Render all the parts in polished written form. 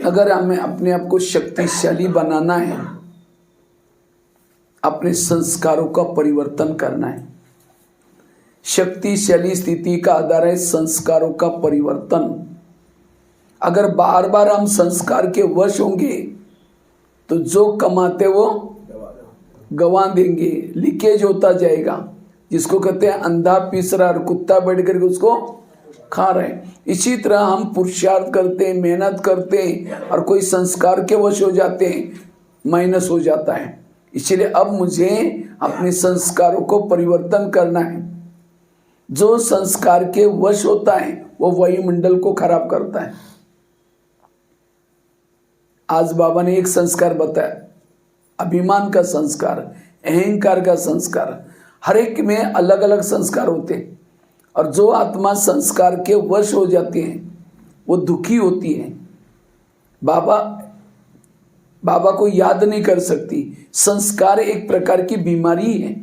अगर हमें अपने आप को शक्तिशाली बनाना है, अपने संस्कारों का परिवर्तन करना है। शक्तिशाली स्थिति का आधार है संस्कारों का परिवर्तन। अगर बार बार हम संस्कार के वश होंगे तो जो कमाते वो गंवा देंगे, लीकेज होता जाएगा, जिसको कहते हैं अंधा पीस रहा और कुत्ता बैठ करके उसको खा रहे हैं। इसी तरह हम पुरुषार्थ करते हैं, मेहनत करते हैं और कोई संस्कार के वश हो जाते हैं, माइनस हो जाता है। इसलिए अब मुझे अपने संस्कारों को परिवर्तन करना है। जो संस्कार के वश होता है वो वायुमंडल को खराब करता है। आज बाबा ने एक संस्कार बताया, अभिमान का संस्कार, अहंकार का संस्कार। हर एक में अलग अलग संस्कार होते हैं और जो आत्मा संस्कार के वश हो जाती है वो दुखी होती है, बाबा को याद नहीं कर सकती। संस्कार एक प्रकार की बीमारी है।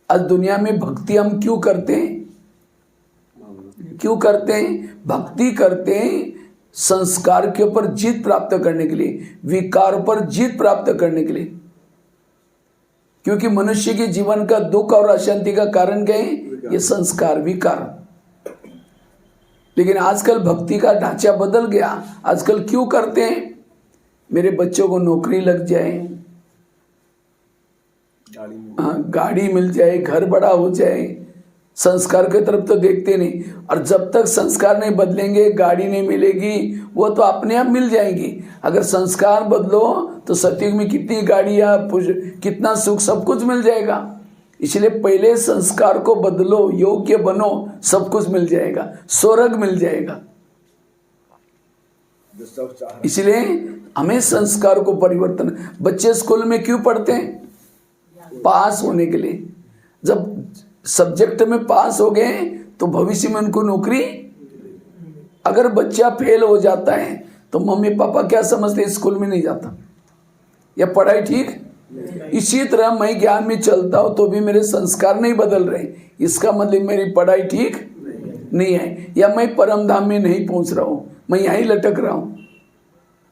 आज दुनिया में भक्ति हम क्यों करते हैं? भक्ति करते हैं संस्कार के ऊपर जीत प्राप्त करने के लिए, विकार पर जीत प्राप्त करने के लिए। क्योंकि मनुष्य के जीवन का दुख और अशांति का कारण क्या है? ये संस्कार, विकार। लेकिन आजकल भक्ति का ढांचा बदल गया। आजकल क्यों करते हैं? मेरे बच्चों को नौकरी लग जाए, गाड़ी मिल जाए, घर बड़ा हो जाए, संस्कार की तरफ तो देखते नहीं। और जब तक संस्कार नहीं बदलेंगे, गाड़ी नहीं मिलेगी, वो तो अपने आप मिल जाएगी। अगर संस्कार बदलो तो सतयुग में कितनी गाड़ियाँ, कितना सुख, सब कुछ मिल जाएगा। इसलिए पहले संस्कार को बदलो, योग्य बनो, सब कुछ मिल जाएगा, स्वर्ग मिल जाएगा। इसलिए हमें संस्कार को परिवर्तन। बच्चे स्कूल में क्यों पढ़ते हैं? पास होने के लिए। जब सब्जेक्ट में पास हो गए तो भविष्य में उनको नौकरी। अगर बच्चा फेल हो जाता है तो मम्मी पापा क्या समझते हैं? स्कूल में नहीं जाता या पढ़ाई ठीक। इसी तरह मैं ज्ञान में चलता हूं तो भी मेरे संस्कार नहीं बदल रहे, इसका मतलब मेरी पढ़ाई ठीक नहीं है, या मैं परम धाम में नहीं पहुंच रहा हूं, मैं यहीं लटक रहा हूं।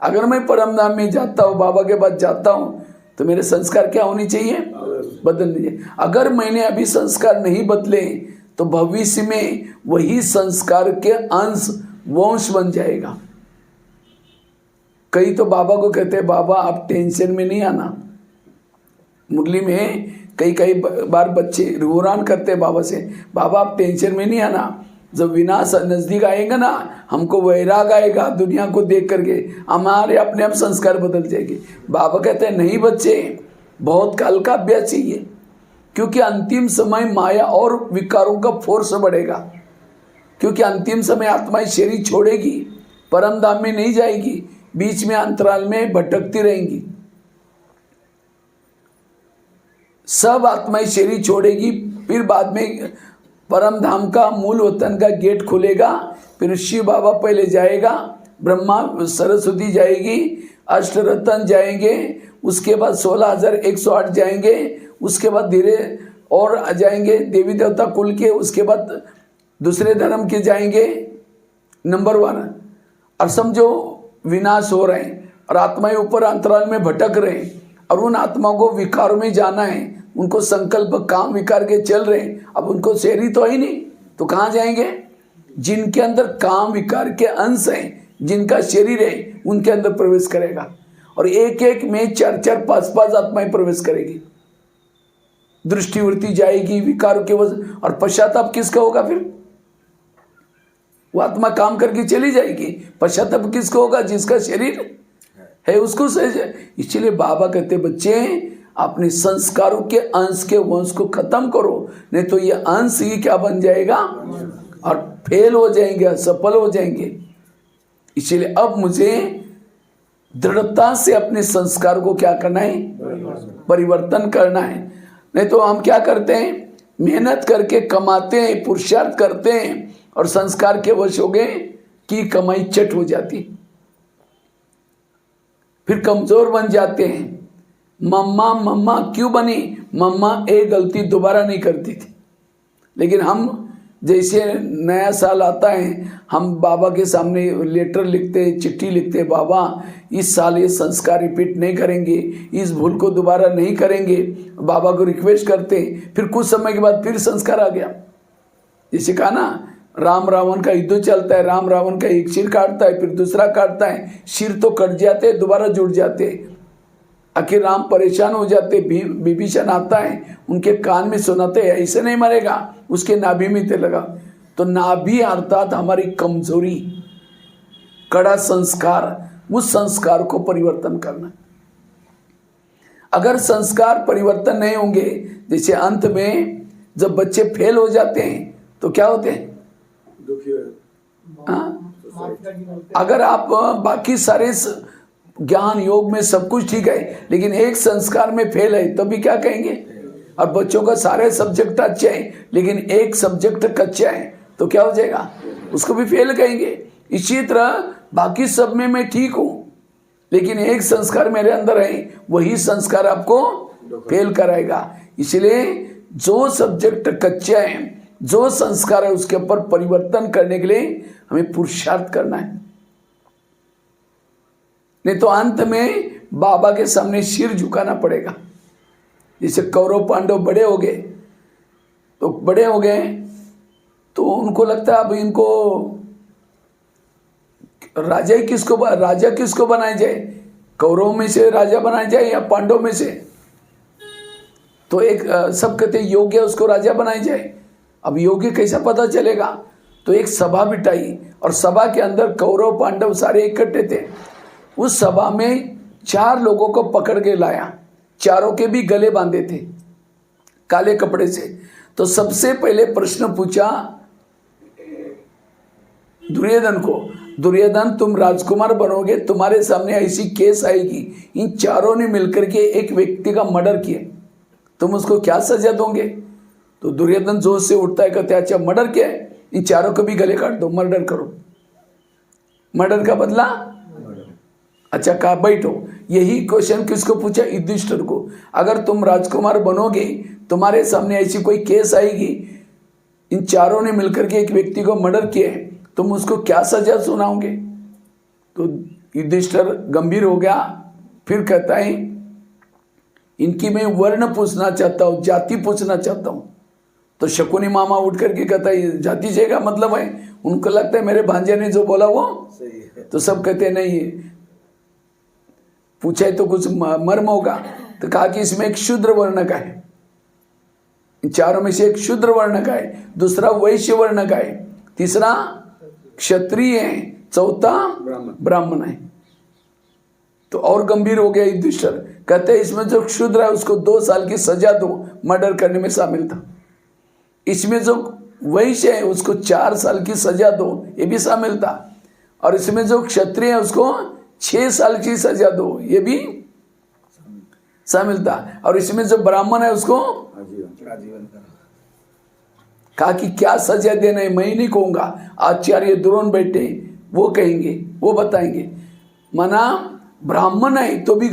अगर मैं परम धाम में जाता हूं, बाबा के पास जाता हूं, तो मेरे संस्कार क्या होने चाहिए? बदलने चाहिए। अगर मैंने अभी संस्कार नहीं बदले तो भविष्य में वही संस्कार के अंश, वंश बन जाएगा। कई तो बाबा को कहते हैं, बाबा आप टेंशन में नहीं आना। मुरली में कई बार बच्चे रुरान करते हैं बाबा से, बाबा आप टेंशन में नहीं आना, जब विनाश नजदीक आएगा ना, हमको वैराग आएगा दुनिया को देख करके, हमारे अपने आप संस्कार बदल जाएंगे। बाबा कहते हैं नहीं बच्चे, बहुत काल का अभ्यास चाहिए, क्योंकि अंतिम समय माया और विकारों का फोर्स बढ़ेगा। क्योंकि अंतिम समय आत्माएं शरीर छोड़ेगी, परम धाम में नहीं जाएगी, बीच में अंतराल में भटकती रहेंगी। सब आत्माएं शरीर छोड़ेगी, फिर बाद में परम धाम का मूल वतन का गेट खुलेगा। फिर शिव बाबा पहले जाएगा, ब्रह्मा सरस्वती जाएगी, अष्टरत्न जाएंगे, उसके बाद 16,108 जाएंगे, उसके बाद धीरे और जाएंगे देवी देवता कुल के, उसके बाद दूसरे धर्म के जाएंगे नंबर 1। और समझो विनाश हो रहे हैं और आत्माएं ऊपर अंतराल में भटक रहे हैं, और उन आत्माओं को विकार में जाना है, उनको संकल्प काम विकार के चल रहे हैं। अब उनको शरीर तो ही नहीं, तो कहाँ जाएंगे? जिनके अंदर काम विकार के अंश हैं, जिनका शरीर है, उनके अंदर प्रवेश करेगा। और एक एक में 4-4, 5-5 आत्माएं प्रवेश करेगी। दृष्टिवृत्ति जाएगी विकारों के वजह, और पश्चाताप किसका होगा? फिर वो आत्मा काम करके चली जाएगी। पश्चाताप किसका होगा? जिसका शरीर है उसको सही। इसलिए बाबा कहते बच्चे अपने संस्कारों के अंश के वंश को खत्म करो, नहीं तो ये अंश ही क्या बन जाएगा और फेल हो जाएंगे, असफल हो जाएंगे। इसलिए अब मुझे दृढ़ता से अपने संस्कार को क्या करना है? परिवर्तन करना है। नहीं तो हम क्या करते हैं? मेहनत करके कमाते हैं, पुरुषार्थ करते हैं, और संस्कार के वश हो गए कि कमाई चट हो जाती, फिर कमजोर बन जाते हैं। मम्मा क्यों बनी? मम्मा एक गलती दोबारा नहीं करती थी, लेकिन हम जैसे नया साल आता है हम बाबा के सामने लेटर लिखते, चिट्ठी लिखते, बाबा इस साल ये संस्कार रिपीट नहीं करेंगे, इस भूल को दोबारा नहीं करेंगे, बाबा को रिक्वेस्ट करते। फिर कुछ समय के बाद फिर संस्कार आ गया। जैसे कहा ना, राम रावण का युद्ध चलता है, राम रावण का एक सिर काटता है, फिर दूसरा काटता है, सिर तो कट जाते, दोबारा जुड़ जाते। आखिर राम परेशान हो जाते, विभीषण आता है, उनके कान में सुनाते, ऐसे नहीं मरेगा, उसके नाभि में तेल लगा। तो नाभि अर्थात हमारी कमजोरी, कड़ा संस्कार, उस संस्कार को परिवर्तन करना। अगर संस्कार परिवर्तन नहीं होंगे, जैसे अंत में जब बच्चे फेल हो जाते हैं तो क्या होते हैं, अगर आप बाकी सारे ज्ञान योग में सब कुछ ठीक है लेकिन एक संस्कार में फेल है तो भी क्या कहेंगे। और बच्चों का सारे सब्जेक्ट अच्छे हैं लेकिन एक सब्जेक्ट कच्चा है तो क्या हो जाएगा, उसको भी फेल कहेंगे। इसी तरह बाकी सब में मैं ठीक हूं लेकिन एक संस्कार मेरे अंदर है, वही संस्कार आपको फेल कराएगा। इसलिए जो सब्जेक्ट कच्चा है, जो संस्कार है, उसके ऊपर परिवर्तन करने के लिए हमें पुरुषार्थ करना है। नहीं तो अंत में बाबा के सामने सिर झुकाना पड़ेगा। जैसे कौरव पांडव बड़े हो गए तो उनको लगता है अब इनको राजा किसको बनाया जाए, कौरव में से राजा बनाया जाए या पांडव में से। तो एक सब कहते योग्य उसको राजा बनाया जाए। अब योग्य कैसा पता चलेगा, तो एक सभा बिठाई और सभा के अंदर कौरव पांडव सारे इकट्ठे थे। उस सभा में 4 लोगों को पकड़ के लाया, चारों के भी गले बांधे थे काले कपड़े से। तो सबसे पहले प्रश्न पूछा दुर्योधन को, दुर्योधन तुम राजकुमार बनोगे, तुम्हारे सामने ऐसी केस आएगी, इन चारों ने मिलकर के एक व्यक्ति का मर्डर किया, तुम उसको क्या सजा दोगे। तो दुर्योधन जोश से उठता है, कहते अच्छा मर्डर क्या है, इन चारों को भी गले काट दो, मर्डर करो, मर्डर का बदला। अच्छा कहा बैठो। यही क्वेश्चन किसको पूछा, युधिष्ठिर को। अगर तुम राजकुमार बनोगे, तुम्हारे सामने ऐसी कोई केस आएगी, इन चारों ने मिलकर के एक व्यक्ति को मर्डर किया, तुम उसको क्या सजा सुनाओगे। तो युधिष्ठिर गंभीर हो गया, फिर कहता है इनकी मैं वर्ण पूछना चाहता हूँ, जाति पूछना चाहता हूँ। तो शकुनी मामा उठ करके कहता है जाति से का मतलब है, उनको लगता है मेरे भांजे ने जो बोला वो सही है। तो सब कहते नहीं, पूछा है तो कुछ मर्म होगा। तो कहा कि इसमें एक शूद्र वर्ण का है, इन चारों में से एक शूद्र वर्ण का है, दूसरा वैश्य वर्ण का है, तीसरा क्षत्रिय है, चौथा ब्राह्मण है। तो और गंभीर हो गया युधिष्ठिर, कहते हैं इसमें जो शूद्र है उसको 2 साल की सजा दो, मर्डर करने में शामिल था। इसमें जो वैश्य है उसको 4 साल की सजा दो, ये भी शामिल था। और इसमें जो क्षत्रिय है उसको 6 साल की सजा दो, ये भी शामिल था। और इसमें जो ब्राह्मण है उसको आजीवन कहा कि क्या सजा देना है मैं नहीं कहूंगा, आचार्य द्रोण बैठे वो कहेंगे, वो बताएंगे। माना ब्राह्मण है तो भी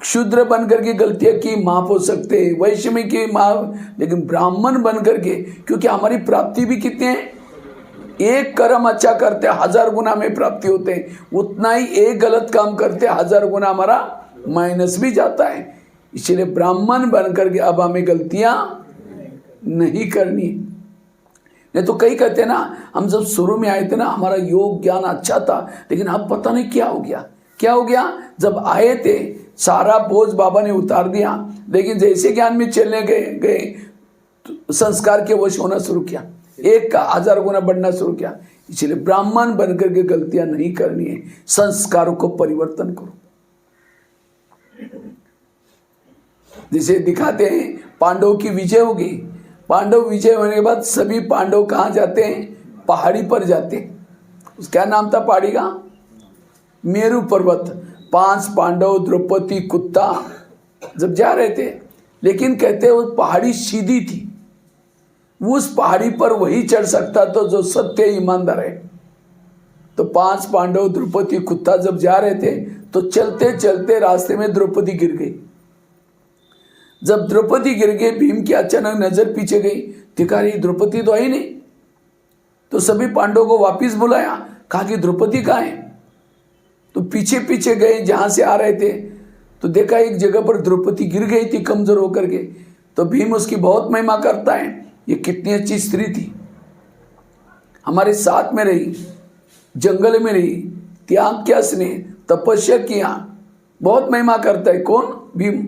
शूद्र बन करके गलतियां की माफ हो सकते, वैश्य में की माफ, लेकिन ब्राह्मण बन करके, क्योंकि हमारी प्राप्ति भी कितने हैं, एक कर्म अच्छा करते 1000 गुना में प्राप्ति होते हैं, उतना ही एक गलत काम करते 1000 गुना हमारा माइनस भी जाता है। इसलिए ब्राह्मण बन करके अब हमें गलतियां नहीं करनी। नहीं तो कई कहते हैं ना, हम जब शुरू में आए थे ना हमारा योग ज्ञान अच्छा था, लेकिन अब पता नहीं क्या हो गया, क्या हो गया। जब आए थे सारा बोझ बाबा ने उतार दिया, लेकिन जैसे ज्ञान में चलने गए तो संस्कार के वश होना शुरू किया, एक का 1000 गुना बढ़ना शुरू किया। इसलिए ब्राह्मण बनकर के गलतियां नहीं करनी है, संस्कारों को परिवर्तन करो। जिसे दिखाते हैं पांडवों की विजय होगी, पांडव विजय होने के बाद सभी पांडव कहाँ जाते हैं, पहाड़ी पर जाते हैं। क्या नाम था पहाड़ी का, मेरू पर्वत। 5 पांडव, द्रौपदी, कुत्ता जब जा रहे थे, लेकिन कहते वो पहाड़ी सीधी थी, उस पहाड़ी पर वही चढ़ सकता तो जो सत्य ईमानदार है। तो 5 पांडव, द्रौपदी, कुत्ता जब जा रहे थे तो चलते चलते रास्ते में द्रौपदी गिर गई। जब द्रौपदी गिर गई, भीम की अचानक नजर पीछे गई, देखा रही द्रौपदी तो आई नहीं, तो सभी पांडवों को वापिस बुलाया, कहा कि द्रौपदी कहाँ है। तो पीछे पीछे गए, जहां से आ रहे थे तो देखा एक जगह पर द्रौपदी गिर गई थी कमजोर होकर के। तो भीम उसकी बहुत महिमा करता है, ये कितनी अच्छी स्त्री थी, हमारे साथ में रही, जंगल में रही, त्याग किया स्नेह, तपस्या किया, बहुत महिमा करता है। कौन? भीम।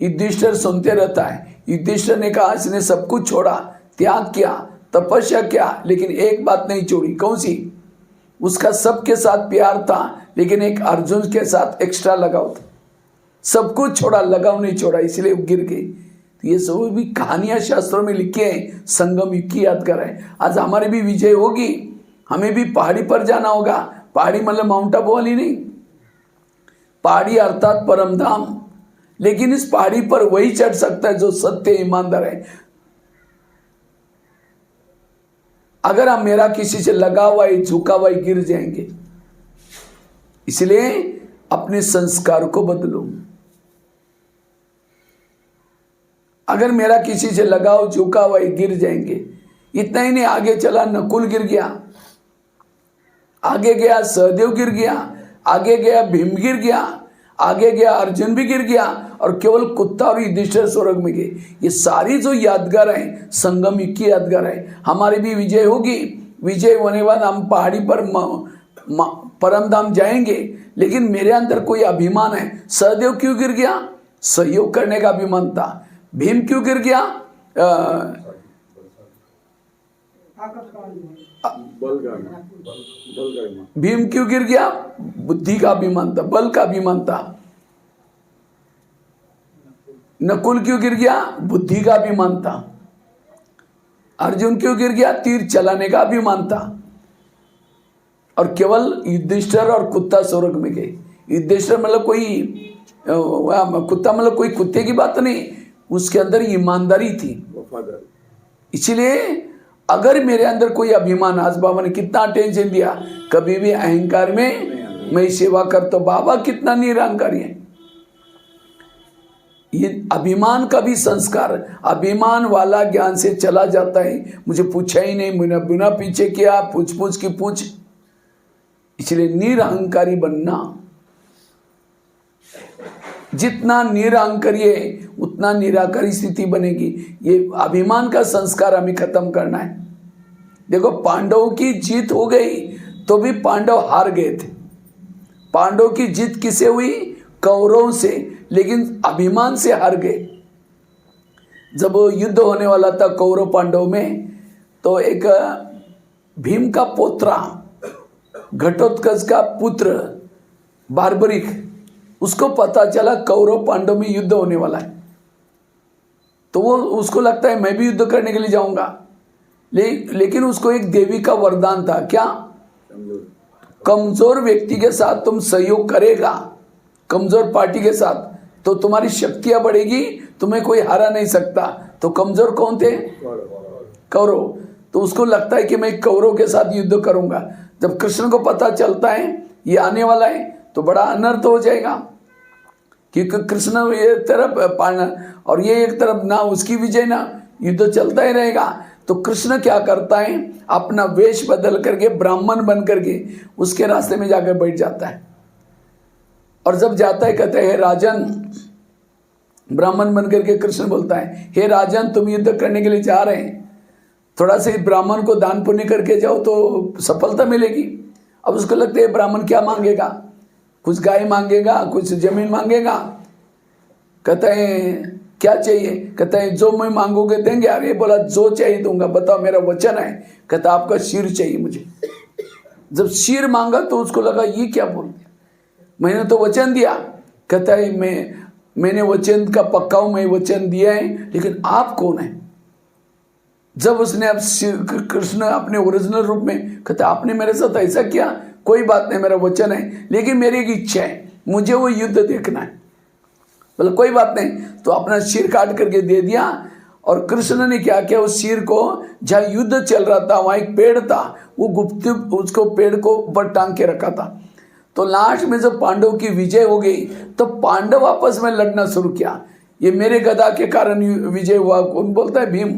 युधिष्ठिर सुनते रहता है, युधिष्ठिर ने कहा इसने सब कुछ छोड़ा, त्याग किया, तपस्या किया, लेकिन एक बात नहीं छोड़ी। कौन सी? उसका सबके साथ प्यार था, लेकिन एक अर्जुन के साथ एक्स्ट्रा लगाव था। सब कुछ छोड़ा, लगाव नहीं छोड़ा, इसलिए वो गिर गई। तो ये सब भी कहानियां शास्त्रों में लिखी है, संगम युग की याद कर रहे हैं। आज हमारी भी विजय होगी, हमें भी पहाड़ी पर जाना होगा। पहाड़ी मतलब माउंट आबू वाली नहीं, पहाड़ी अर्थात परम धाम। लेकिन इस पहाड़ी पर वही चढ़ सकता है जो सत्य ईमानदार है। अगर हम मेरा किसी से लगा हुआ झुका हुआ गिर जाएंगे, इसलिए अपने संस्कार को बदलो। अगर मेरा किसी से लगाव झुका हुआ गिर जाएंगे। इतना ही नहीं, आगे चला नकुल गिर गया, आगे गया सहदेव गिर गया, आगे गया भीम गिर गया, आगे गया अर्जुन भी गिर गया, और केवल कुत्ता और युधिष्ठिर स्वर्ग में गए। ये सारी जो यादगार है संगम युग की यादगार है। हमारी भी विजय होगी, विजय होने बाद हम पहाड़ी पर परम धाम जाएंगे। लेकिन मेरे अंदर कोई अभिमान है। सहदेव क्यों गिर गया? सहयोग करने का अभिमान था। भीम क्यों गिर गया? भीम क्यों गिर गया? बुद्धि का अभिमान था, बल का अभिमान था। नकुल क्यों गिर गया? बुद्धि का अभिमान था। अर्जुन क्यों गिर गया? तीर चलाने का अभिमान था। और केवल युधिष्ठिर और कुत्ता स्वर्ग में गए। युधिष्ठिर मतलब कोई कुत्ता मतलब कोई कुत्ते की बात नहीं, उसके अंदर ईमानदारी थी। इसलिए अगर मेरे अंदर कोई अभिमान, आज बाबा ने कितना टेंशन दिया, कभी भी अहंकार में मैं सेवा कर, तो बाबा कितना निरहंकारी है। ये अभिमान का भी संस्कार, अभिमान वाला ज्ञान से चला जाता है। मुझे पूछा ही नहीं, बिना बिना पीछे किया, पूछ पूछ की पूछ। इसलिए निरहंकारी बनना, जितना निरहंकारी है उतना निराकारी स्थिति बनेगी। ये अभिमान का संस्कार हमें खत्म करना है। देखो पांडवों की जीत हो गई तो भी पांडव हार गए थे। पांडवों की जीत किसे हुई? कौरवों से, लेकिन अभिमान से हार गए। जब युद्ध होने वाला था कौरव पांडव में, तो एक भीम का पोत्रा, घटोत्कच का पुत्र बार्बरिक, उसको पता चला कौरव पांडव में युद्ध होने वाला है। तो वो उसको लगता है मैं भी युद्ध करने के लिए जाऊंगा। लेकिन उसको एक देवी का वरदान था। क्या? कमजोर व्यक्ति के साथ तुम सहयोग करेगा, कमजोर पार्टी के साथ, तो तुम्हारी शक्तियां बढ़ेगी, तुम्हें कोई हरा नहीं सकता। तो कमजोर कौन थे? कौरव। तो उसको लगता है कि मैं कौरव के साथ युद्ध करूंगा। जब कृष्ण को पता चलता है ये आने वाला है, तो बड़ा अनर्थ हो जाएगा, क्योंकि कृष्ण एक तरफ पाना और ये एक तरफ, ना उसकी विजय ना, युद्ध चलता ही रहेगा। तो कृष्ण क्या करता है, अपना वेश बदल करके ब्राह्मण बन करके उसके रास्ते में जाकर बैठ जाता है। और जब जाता है कहते हैं हे राजन, ब्राह्मण बन करके कृष्ण बोलता है हे राजन तुम युद्ध करने के लिए जा रहे हैं, थोड़ा सा ब्राह्मण को दान पुण्य करके जाओ तो सफलता मिलेगी। अब उसको लगता है ब्राह्मण क्या मांगेगा, कुछ गाय मांगेगा, कुछ जमीन मांगेगा। कहता है क्या चाहिए? कहता है जो मैं मांगोगे देंगे। अरे बोला जो चाहिए दूंगा, बताओ मेरा वचन है। कहता आपका सिर चाहिए मुझे। जब सिर मांगा तो उसको लगा ये क्या बोल दिया, मैंने तो वचन दिया। कहता है मैंने वचन का पक्का हूं, मैं वचन दिया है, लेकिन आप कौन है? जब उसने अब कृष्ण अपने ओरिजिनल रूप में, कहता आपने मेरे साथ ऐसा किया, कोई बात नहीं, मेरा वचन है, लेकिन मेरी एक इच्छा है, मुझे वो युद्ध देखना है। बोला कोई बात नहीं। तो अपना सिर काट करके दे दिया। और कृष्ण ने क्या किया, उस सिर को जहाँ युद्ध चल रहा था वहाँ एक पेड़ था, वो गुप्त उसको पेड़ को ऊपर टांग के रखा था। तो लास्ट में जब पांडव की विजय हो गई तो पांडव आपस में लड़ना शुरू किया। ये मेरे गदा के कारण विजय हुआ, कौन बोलता है? भीम।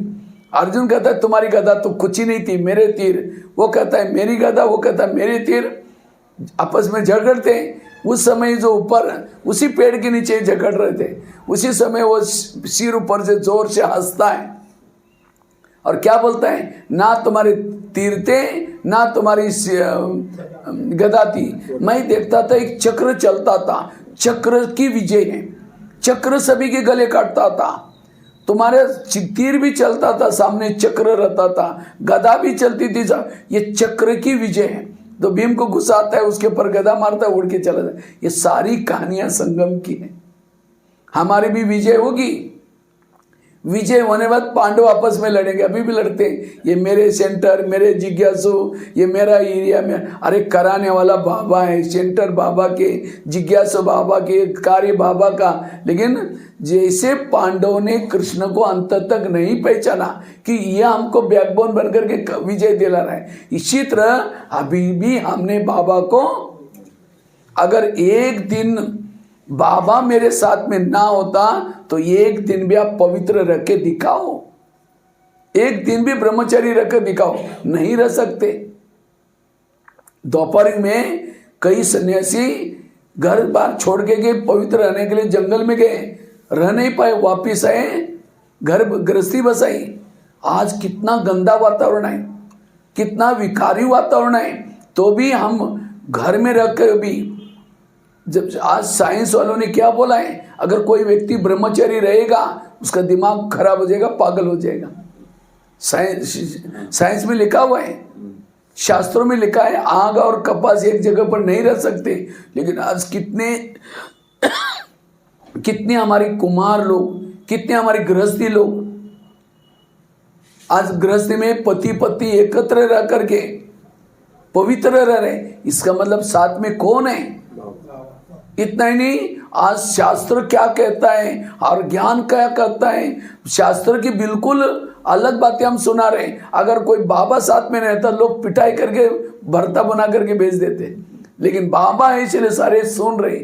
अर्जुन कहता है तुम्हारी गदा तो कुछ ही नहीं थी, मेरे तीर। वो कहता है मेरी गदा, वो कहता है मेरे तीर। आपस में झगड़ते हैं। उस समय जो ऊपर उसी पेड़ के नीचे झगड़ रहे थे, उसी समय वो सिर ऊपर से जोर से हंसता है और क्या बोलता है, ना तुम्हारे तीर थे ना तुम्हारी गदा थी, मैं देखता था एक चक्र चलता था, चक्र की विजय है, चक्र सभी के गले काटता था। तुम्हारे तीर भी चलता था, सामने चक्र रहता था, गदा भी चलती थी, ये चक्र की विजय है। तो भीम को गुस्सा आता है, उसके ऊपर गदा मारता है, उड़ के चला जाता है। ये सारी कहानियां संगम की है। हमारी भी विजय होगी। विजय होने बाद पांडव आपस में लड़ेंगे, अभी भी लड़ते हैं। ये मेरे सेंटर, मेरे जिज्ञासु, ये मेरा एरिया में। अरे कराने वाला बाबा है, सेंटर बाबा के, जिज्ञासु बाबा के, कार्य बाबा का। लेकिन जैसे पांडव ने कृष्ण को अंत तक नहीं पहचाना कि यह हमको बैकबोन बनकर के विजय दिला रहा है, इसी तरह अभी भी हमने बाबा को, अगर एक दिन बाबा मेरे साथ में ना होता तो एक दिन भी आप पवित्र रख के दिखाओ, एक दिन भी ब्रह्मचारी रख के दिखाओ, नहीं रह सकते। दोपहर में कई सन्यासी घर बार छोड़ के गए, पवित्र रहने के लिए जंगल में गए, रह नहीं पाए, वापिस आए, घर गृहस्थी बसाई। आज कितना गंदा वातावरण है, कितना विकारी वातावरण है, तो भी हम घर में रख के भी, जब आज साइंस वालों ने क्या बोला है, अगर कोई व्यक्ति ब्रह्मचारी रहेगा उसका दिमाग खराब हो जाएगा, पागल हो जाएगा। साइंस में लिखा हुआ है, शास्त्रों में लिखा है, आग और कपास एक जगह पर नहीं रह सकते। लेकिन आज कितने हमारे कुमार लोग, कितने हमारे गृहस्थी लोग, आज गृहस्थी में पति पत्नी एकत्र रह करके पवित्र रह रहे। इसका मतलब साथ में कौन है? इतना ही नहीं, आज शास्त्र क्या कहता है और ज्ञान क्या कहता है, शास्त्र की बिल्कुल अलग बातें हम सुना रहे हैं। अगर कोई बाबा साथ में रहता, लोग पिटाई करके भरता बना करके भेज देते, लेकिन बाबा है इसलिए सारे सुन रहे।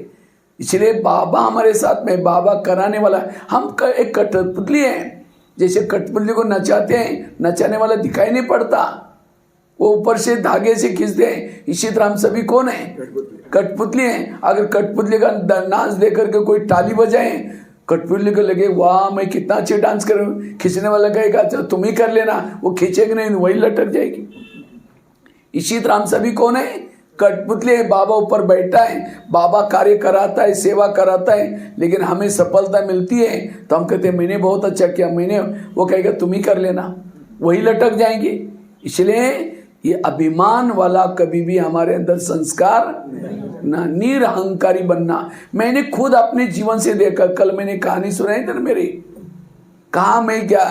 इसलिए बाबा हमारे साथ में, बाबा कराने वाला। हम एक कठपुतली है, जैसे कठपुतली को नचाते हैं, नचाने वाला दिखाई नहीं पड़ता, वो ऊपर से धागे से खींचते हैं। इसी तरह हम सभी कौन है? कठपुतली हैं। अगर कठपुतली का नाच देकर के कोई ताली बजाए, कठपुतली को लगे वाह मैं कितना अच्छे डांस कर रहा हूँ, खींचने वाला कहेगा अच्छा तुम ही कर लेना, वो खींचेगा नहीं, वही लटक जाएगी। इसी तरह हम सभी कौन है? कठपुतली है। बाबा ऊपर बैठा है, बाबा कार्य कराता है, सेवा कराता है, लेकिन हमें सफलता मिलती है तो हम कहते हैं मैंने बहुत अच्छा किया, मैंने, वो कहेगा तुम ही कर लेना, वही लटक जाएंगे। इसलिए ये अभिमान वाला कभी भी हमारे अंदर संस्कार ना, निरहंकारी बनना। मैंने खुद अपने जीवन से देखा, कल मैंने कहानी सुनाई थी ना मेरी, कहा मैं क्या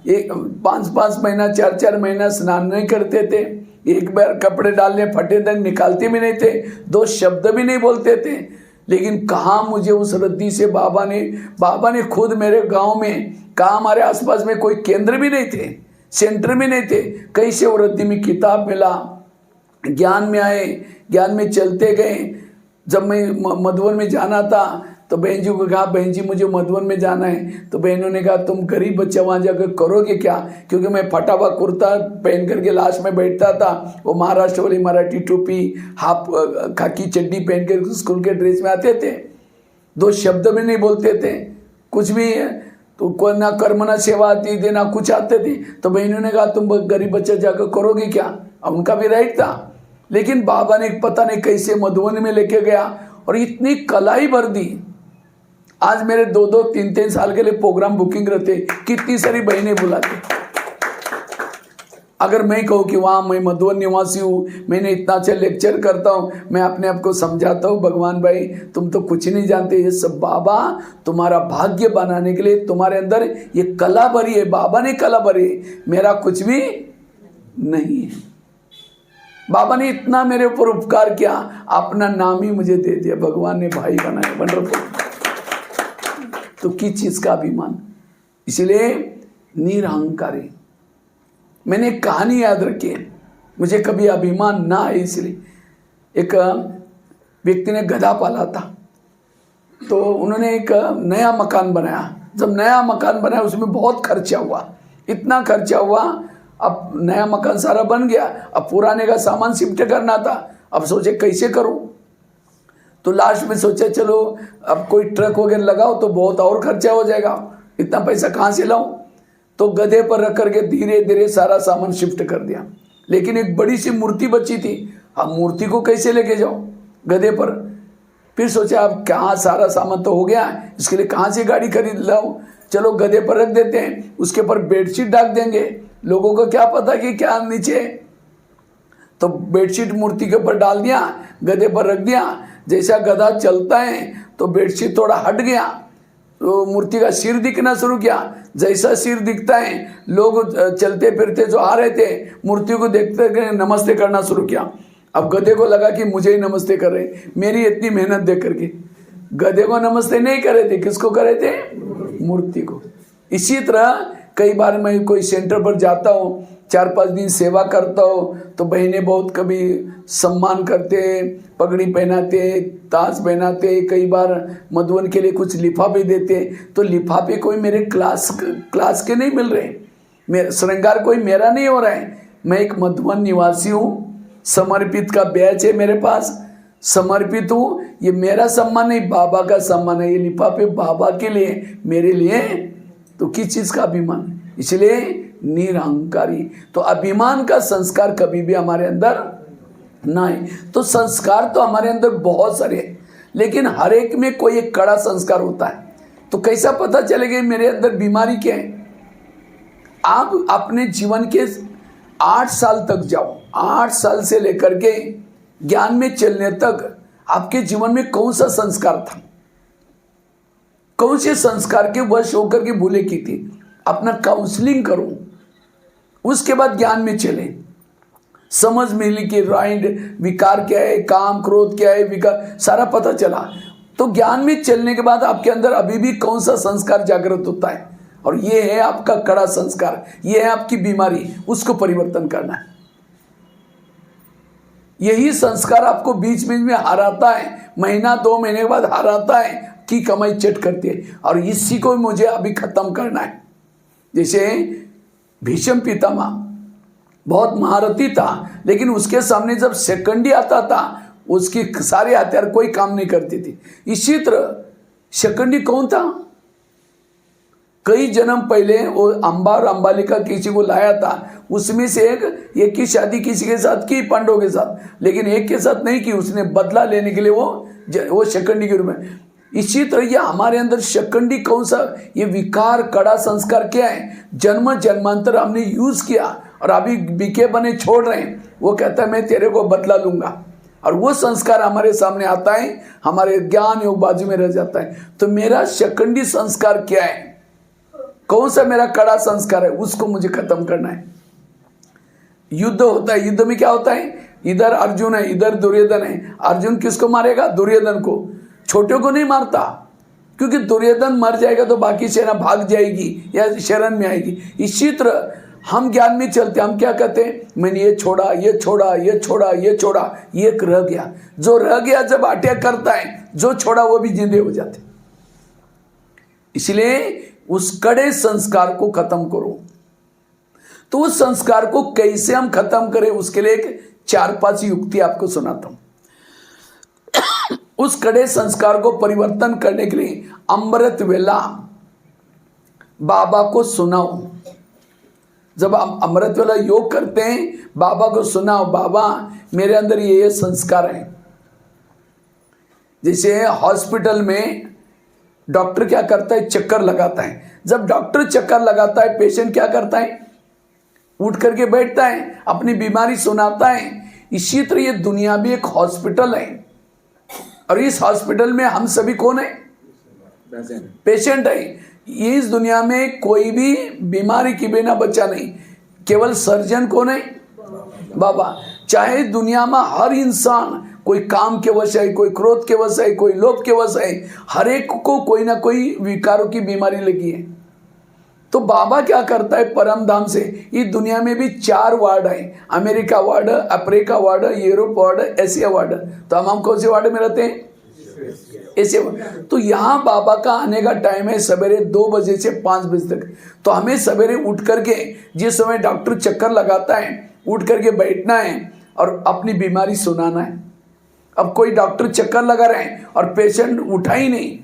5-5 महीना 4-4 महीना स्नान नहीं करते थे, एक बार कपड़े डालने फटे तक निकालते भी नहीं थे, 2 शब्द भी नहीं बोलते थे। लेकिन कहा मुझे उस रद्दी से बाबा ने खुद मेरे गांव में, कहा हमारे आसपास में कोई केंद्र भी नहीं थे, सेंटर में नहीं थे, कहीं से वो रद्दी में किताब मिला, ज्ञान में आए, ज्ञान में चलते गए। जब मैं मधुबन में जाना था तो बहन जी को कहा बहन जी मुझे मधुबन में जाना है, तो बहनों ने कहा तुम गरीब बच्चा वहाँ जाकर करोगे क्या, क्योंकि मैं फटा हुआ कुर्ता पहन करके लास्ट में बैठता था, वो महाराष्ट्र वाली मराठी टोपी, हाफ खाकी चड्डी पहन कर स्कूल के ड्रेस में आते थे, 2 शब्द भी नहीं बोलते थे, कुछ भी तो कोई ना कर्म ना सेवा आती थी ना कुछ आते थे। तो बहनों ने कहा तुम गरीब बच्चा जाकर करोगे क्या, अब उनका भी राइट था। लेकिन बाबा ने पता नहीं कैसे मधुबनी में लेके गया और इतनी कलाई भर दी। आज मेरे 2-2, 3-3 साल के लिए प्रोग्राम बुकिंग रहते, कितनी सारी बहनें बुलाते। अगर मैं कहूँ कि वहाँ मैं मधुबन निवासी हूँ, मैंने इतना अच्छा लेक्चर करता हूँ, मैं अपने आप को समझाता हूँ भगवान भाई तुम तो कुछ नहीं जानते, ये सब बाबा तुम्हारा भाग्य बनाने के लिए तुम्हारे अंदर ये कला भरी है, बाबा ने कला भरी है, मेरा कुछ भी नहीं है। बाबा ने इतना मेरे ऊपर उपकार किया, अपना नाम ही मुझे दे दिया, भगवान ने भाई बनाया, वंडरफुल। तो किस चीज का अभिमान? इसलिए निरहंकारी। मैंने एक कहानी याद रखी है, मुझे कभी अभिमान ना आए। इसलिए एक व्यक्ति ने गधा पाला था, तो उन्होंने एक नया मकान बनाया। जब नया मकान बनाया उसमें बहुत खर्चा हुआ, इतना खर्चा हुआ, अब नया मकान सारा बन गया, अब पुराने का सामान शिफ्ट करना था, अब सोचे कैसे करूं। तो लास्ट में सोचा चलो अब कोई ट्रक वगैरह लगाओ तो बहुत और खर्चा हो जाएगा, इतना पैसा कहाँ से लाऊं। तो गधे पर रख करके धीरे धीरे सारा सामान शिफ्ट कर दिया। लेकिन एक बड़ी सी मूर्ति बची थी, अब मूर्ति को कैसे लेके जाओ गधे पर। फिर सोचा अब कहाँ, सारा सामान तो हो गया, इसके लिए कहाँ से गाड़ी खरीद लाऊं, चलो गधे पर रख देते हैं, उसके ऊपर बेडशीट ढक देंगे, लोगों को क्या पता कि क्या नीचे। तो बेडशीट मूर्ति के ऊपर डाल दिया, गधे पर रख दिया। जैसा गधा चलता है तो बेडशीट थोड़ा हट गया, तो मूर्ति का सिर दिखना शुरू किया। जैसा सिर दिखता है, लोग चलते फिरते जो आ रहे थे मूर्ति को देखते नमस्ते करना शुरू किया। अब गधे को लगा कि मुझे ही नमस्ते कर रहे, मेरी इतनी मेहनत देख करके। गधे को नमस्ते नहीं कर रहे थे, किसको कर रहे थे? मूर्ति को। इसी तरह कई बार मैं कोई सेंटर पर जाता हूँ, 4-5 दिन सेवा करता हूँ, तो बहनें बहुत कभी सम्मान करते, पगड़ी पहनाते, ताज पहनाते, कई बार मधुवन के लिए कुछ लिफाफे देते। तो लिफाफे कोई मेरे क्लास के नहीं मिल रहे, मेरा श्रृंगार कोई मेरा नहीं हो रहा है। मैं एक मधुवन निवासी हूँ, समर्पित का बैच है मेरे पास, समर्पित हूँ। ये मेरा सम्मान नहीं, बाबा का सम्मान है। ये लिफाफे बाबा के लिए, मेरे लिए तो किस चीज़ का अभिमान। इसलिए निरहंकारी। तो अभिमान का संस्कार कभी भी हमारे अंदर ना है। तो संस्कार तो हमारे अंदर बहुत सारे हैं, लेकिन हर एक में कोई एक कड़ा संस्कार होता है। तो कैसा पता चलेगा मेरे अंदर बीमारी क्या है? आप अपने जीवन के 8 साल तक जाओ, 8 साल से लेकर के ज्ञान में चलने तक आपके जीवन में कौन सा संस्कार था, कौन से संस्कार के वश होकर के भूले की थी। अपना काउंसलिंग करो, उसके बाद ज्ञान में चले, समझ मिली कि राइट विकार क्या है, काम क्रोध क्या है, विकार सारा पता चला। तो ज्ञान में चलने के बाद आपके अंदर अभी भी कौन सा संस्कार जागृत होता है, और ये है आपका कड़ा संस्कार, ये है आपकी बीमारी, उसको परिवर्तन करना है। यही संस्कार आपको बीच बीच में हराता है, महीना 2 महीने के बाद हराता है कि कमाई चट करती है, और इसी को मुझे अभी खत्म करना है। जैसे भीष्म पितामह बहुत महारथी था, लेकिन उसके सामने जब सेकंडी आता था, उसकी सारे हथियार कोई काम नहीं करती थी। इसी तरह सेकंडी कौन था? कई जन्म पहले वो अंबा और अंबालिका किसी को लाया था, उसमें से एक की शादी किसी के साथ की, पांडवों के साथ, लेकिन एक के साथ नहीं की। उसने बदला लेने के लिए वो शकंडी के रूप में। इसी तरह ये हमारे अंदर शकंडी कौन सा, ये विकार कड़ा संस्कार क्या है? जन्म जन्मांतर हमने यूज किया और अभी बीके बने छोड़ रहे हैं। वो कहता है मैं तेरे को बदला लूंगा, और वो संस्कार हमारे सामने आता है, हमारे ज्ञान योग बाजू में रह जाता है। तो मेरा शकंडी संस्कार क्या है, कौन सा मेरा कड़ा संस्कार है, उसको मुझे खत्म करना है। युद्ध होता है, युद्ध में क्या होता है? इधर अर्जुन है, इधर दुर्योधन है। अर्जुन किसको मारेगा? दुर्योधन को। छोटे को नहीं मारता, क्योंकि दुर्योधन मर जाएगा तो बाकी सेना भाग जाएगी या शरण में आएगी। इसी तरह हम ज्ञान में चलते, हम क्या कहते हैं? मैंने ये छोड़ा, ये छोड़ा, ये छोड़ा, ये छोड़ा, ये रह गया। जो रह गया जब अटैक करता है, जो छोड़ा वो भी जिंदे हो जाते। इसलिए उस कड़े संस्कार को खत्म करो। तो उस संस्कार को कैसे हम खत्म करें, उसके लिए एक 4-5 युक्ति आपको सुनाता हूं। उस कड़े संस्कार को परिवर्तन करने के लिए अमृत वेला बाबा को सुनाओ। जब हम अमृत वेला योग करते हैं, बाबा को सुनाओ, बाबा मेरे अंदर ये संस्कार है। जैसे हॉस्पिटल में डॉक्टर क्या करता है? चक्कर लगाता है। जब डॉक्टर चक्कर लगाता है, पेशेंट क्या करता है? उठ करके बैठता है, अपनी बीमारी सुनाता है। इसी तरह ये दुनिया भी एक हॉस्पिटल है, और इस हॉस्पिटल में हम सभी कौन है? पेशेंट है। इस दुनिया में कोई भी बीमारी की बिना बच्चा नहीं, केवल सर्जन कौन है? बाबा। चाहे दुनिया में हर इंसान कोई काम के वश है, कोई क्रोध के वश है, कोई लोभ के वश है, हर एक को कोई ना कोई विकारों की बीमारी लगी है। तो बाबा क्या करता है? परम धाम से इस दुनिया में भी 4 वार्ड है, America ward, Africa ward, Europe ward, Asia ward. तो हम कौन से वार्ड में रहते हैं? ऐसे। तो यहाँ बाबा का आने का टाइम है सवेरे 2 बजे से 5 बजे तक। तो हमें सवेरे उठ करके, जिस समय डॉक्टर चक्कर लगाता है, उठ करके बैठना है और अपनी बीमारी सुनाना है। अब कोई डॉक्टर चक्कर लगा रहे हैं और पेशेंट उठा ही नहीं,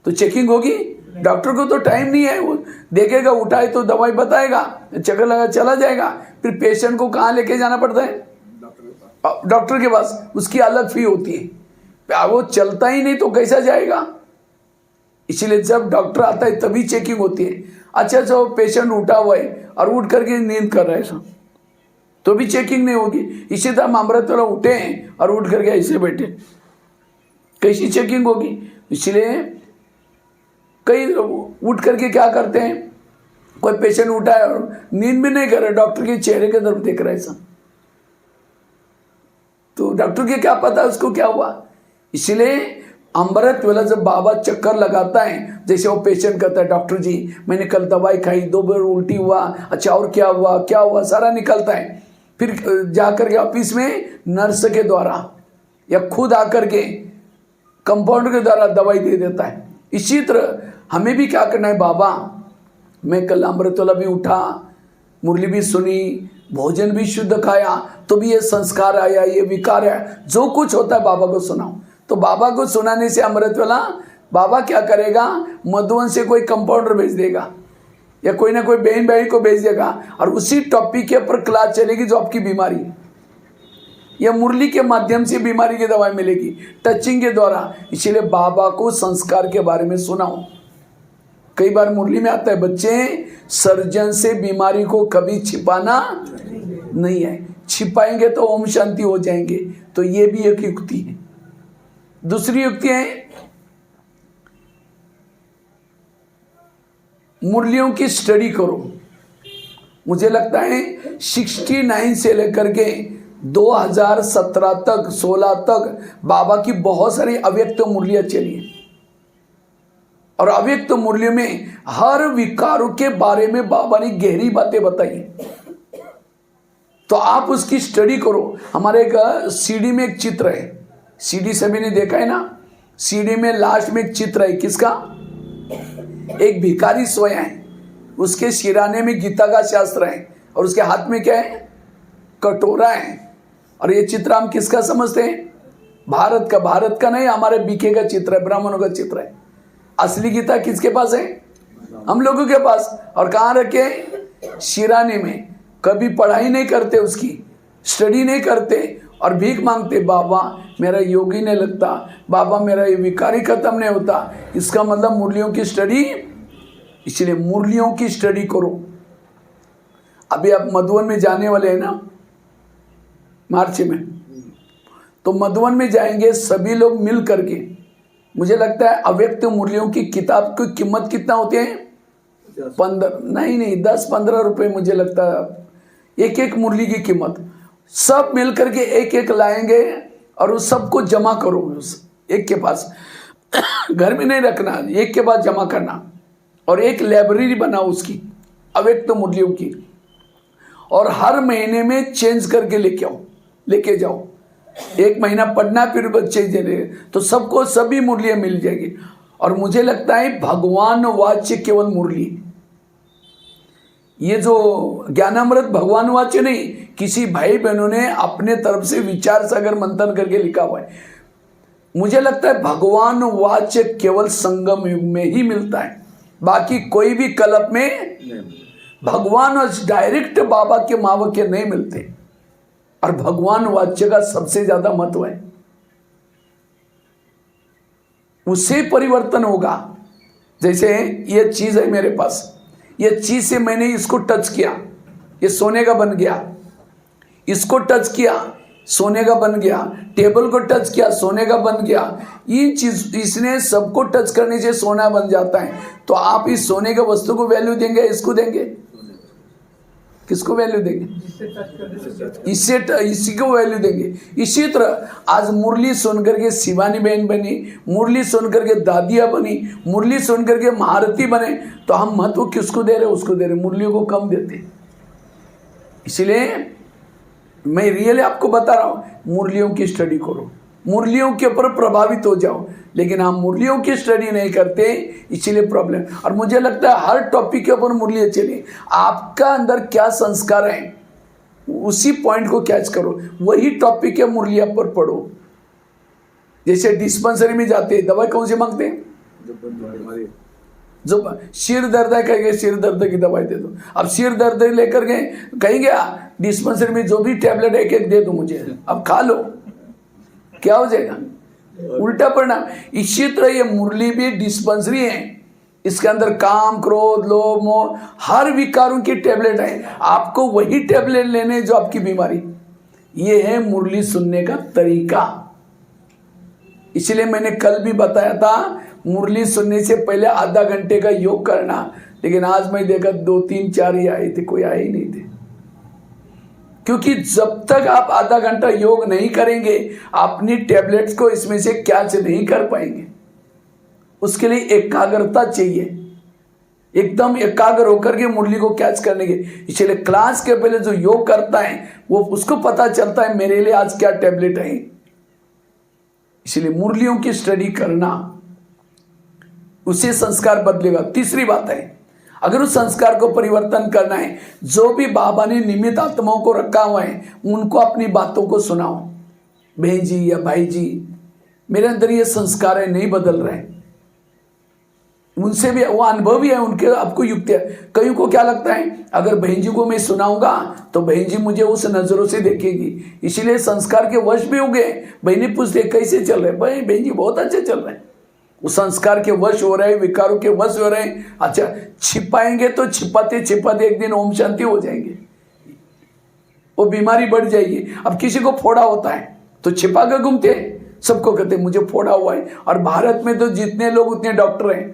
तो चेकिंग होगी? डॉक्टर को तो टाइम नहीं है, वो देखेगा, उठाए तो दवाई बताएगा, चक्कर लगा चला जाएगा। फिर पेशेंट को कहाँ लेके जाना पड़ता है? डॉक्टर के पास। उसकी अलग फी होती है। वो चलता ही नहीं तो कैसा जाएगा? इसलिए जब डॉक्टर आता है तभी चेकिंग होती है। अच्छा जो पेशेंट उठा हुआ है और उठ करके नींद कर रहा है सब, तो भी चेकिंग नहीं होगी। इसी तरह अमृत वाला उठे हैं और उठ करके ऐसे बैठे, कैसी चेकिंग होगी? इसलिए कई उठ करके क्या करते हैं, कोई पेशेंट उठा है और नींद भी नहीं कर रहा, डॉक्टर के चेहरे के तरफ देख रहा है सब, तो डॉक्टर के क्या पता उसको क्या हुआ। इसलिए अमृत वाला जब बाबा चक्कर लगाता है, जैसे वो पेशेंट कहता है डॉक्टर जी मैंने कल दवाई खाई, 2 बार उल्टी हुआ, अच्छा और क्या हुआ क्या हुआ, सारा निकलता है। फिर जाकर के ऑफिस में नर्स के द्वारा या खुद आकर के कंपाउंडर के द्वारा दवाई दे देता है। इसी तरह हमें भी क्या करना है, बाबा मैं कल अमृत वाला भी उठा, मुरली भी सुनी, भोजन भी शुद्ध खाया, तो भी ये संस्कार आया, ये विकार आया, जो कुछ होता है बाबा को सुनाओ। तो बाबा को सुनाने से अमृत वाला बाबा क्या करेगा, मधुबन से कोई कंपाउंडर भेज देगा या कोई ना कोई बहन भाई को भेज देगा और उसी टॉपिक के ऊपर क्लास चलेगी जो आपकी बीमारी, या मुरली के माध्यम से बीमारी की दवाई मिलेगी, टचिंग के द्वारा। इसलिए बाबा को संस्कार के बारे में सुनाओ। कई बार मुरली में आता है, बच्चे सर्जन से बीमारी को कभी छिपाना नहीं है, छिपाएंगे तो ओम शांति हो जाएंगे। तो ये भी एक युक्ति है। दूसरी युक्ति है, मुरलियों की स्टडी करो। मुझे लगता है 69 से लेकर के 2017 तक 16 तक बाबा की बहुत सारी अव्यक्त मुरलियां चली हैं, और अव्यक्त मुरलियों में हर विकारों के बारे में बाबा ने गहरी बातें बताई। तो आप उसकी स्टडी करो। हमारे एक सीडी में एक चित्र है, सीडी सभी ने देखा है ना, सीडी में लास्ट में एक चित्र है, किसका? एक भिखारी सोया है, उसके सिराने में गीता का शास्त्र है और उसके हाथ में क्या है? कटोरा है। और ये चित्र हम किसका समझते हैं? भारत का। भारत का नहीं, हमारे बीके का चित्र है, ब्राह्मणों का चित्र है। असली गीता किसके पास है? हम लोगों के पास। और कहाँ रखे? सिराने में। कभी पढ़ाई नहीं करते, उसकी स्टडी नहीं करते और भीख मांगते, बाबा मेरा योगी नहीं लगता, बाबा मेरा ये विकारी खत्म नहीं होता। इसका मतलब मुरलियों की स्टडी। इसलिए मुरलियों की स्टडी करो। अभी आप मधुबन में जाने वाले हैं ना, मार्च में, तो मधुबन में जाएंगे सभी लोग मिल करके। मुझे लगता है अव्यक्त मुरलियों की किताब की कीमत कितना होती है? 15 नहीं 10-15 रुपए मुझे लगता है एक एक मुरली की कीमत। सब मिल करके एक एक लाएंगे और उस सबको जमा करो उस एक के पास। घर में नहीं रखना, एक के पास जमा करना और एक लाइब्रेरी बनाओ उसकी, अव्यक्त मुरलियों की। और हर महीने में चेंज करके लेके जाओ। 1 महीना पढ़ना, फिर बच्चे देने, तो सबको सभी मुरलियाँ मिल जाएगी। और मुझे लगता है भगवान वाच्य केवल मुरली, ये जो ज्ञानामृत भगवान वाच्य नहीं, किसी भाई बहनों ने अपने तरफ से विचार सागर मंथन करके लिखा हुआ है। मुझे लगता है भगवान वाच्य केवल संगम युग में ही मिलता है, बाकी कोई भी कल्प में भगवान डायरेक्ट बाबा के महावाक्य नहीं मिलते। और भगवान वाच्य का सबसे ज्यादा महत्व है, उससे परिवर्तन होगा। जैसे ये चीज है मेरे पास, ये चीज से मैंने इसको टच किया, ये सोने का बन गया। इसको टच किया, सोने का बन गया। टेबल को टच किया, सोने का बन गया। ये चीज, इसने सबको टच करने से सोना बन जाता है। तो आप इस सोने के वस्तु को वैल्यू देंगे, इसको देंगे? किसको वैल्यू देंगे? इसी को वैल्यू देंगे। इसी तरह आज मुरली सुन करके शिवानी बहन बनी, मुरली सुन करके दादिया बनी, मुरली सुन करके महारती बने, तो हम महत्व किसको दे रहे? उसको दे रहे, मुरलियों को कम देते। इसलिए मैं रियली आपको बता रहा हूं, मुरलियों की स्टडी करो, मुरलियों के ऊपर प्रभावित हो जाओ, लेकिन हम मुरलियों की स्टडी नहीं करते, इसीलिए प्रॉब्लम। और मुझे लगता है हर टॉपिक के ऊपर मुरली चलिए, आपका अंदर क्या संस्कार है उसी पॉइंट को कैच करो, वही टॉपिक के मुरलिया पर पढ़ो। जैसे डिस्पेंसरी में जाते हैं, दवाई कौन सी मांगते हैं? जो सिर दर्द है कहेंगे सिर दर्द की दवाई दे दो। अब सिर दर्द लेकर गए, कहेंगे डिस्पेंसरी में जो भी टैबलेट एक एक दे दो मुझे, अब खा लो, क्या हो जाएगा? उल्टा परिणाम। इसी तरह ये मुरली भी डिस्पेंसरी है, इसके अंदर काम, क्रोध, लोभ, मोह, हर विकारों की टैबलेट है। आपको वही टैबलेट लेने जो आपकी बीमारी। ये है मुरली सुनने का तरीका। इसलिए मैंने कल भी बताया था, मुरली सुनने से पहले आधा घंटे का योग करना, लेकिन आज मैं देखा 2, 3, 4 ही आए थे, कोई आए ही नहीं थे। क्योंकि जब तक आप आधा घंटा योग नहीं करेंगे, अपनी टैबलेट्स को इसमें से कैच नहीं कर पाएंगे। उसके लिए एकाग्रता चाहिए, एकदम एकाग्र होकर के मुरली को कैच करने के। इसलिए क्लास के पहले जो योग करता है वो उसको पता चलता है मेरे लिए आज क्या टैबलेट है। इसलिए मुरलियों की स्टडी करना, उसे संस्कार बदलेगा। तीसरी बात है, अगर उस संस्कार को परिवर्तन करना है, जो भी बाबा ने निमित्त आत्माओं को रखा हुआ है उनको अपनी बातों को सुनाओ। बहन जी या भाई जी, मेरे अंदर ये संस्कार है, नहीं बदल रहे, उनसे भी वो अनुभव भी है, उनके आपको युक्ति है। कईयों को क्या लगता है, अगर बहन जी को मैं सुनाऊंगा तो बहन जी मुझे उस नजरों से देखेगी, इसीलिए संस्कार के वश भी हो गए। बहनी पूछते कैसे चल रहे, भाई बहन जी बहुत अच्छे चल रहे हैं। वो संस्कार के वश हो रहे, विकारों के वश हो रहे। अच्छा, छिपाएंगे तो छिपाते छिपाते एक दिन ओम शांति हो जाएंगे, वो बीमारी बढ़ जाएगी। अब किसी को फोड़ा होता है तो छिपा कर घूमते, सबको कहते मुझे फोड़ा हुआ है। और भारत में तो जितने लोग उतने डॉक्टर हैं,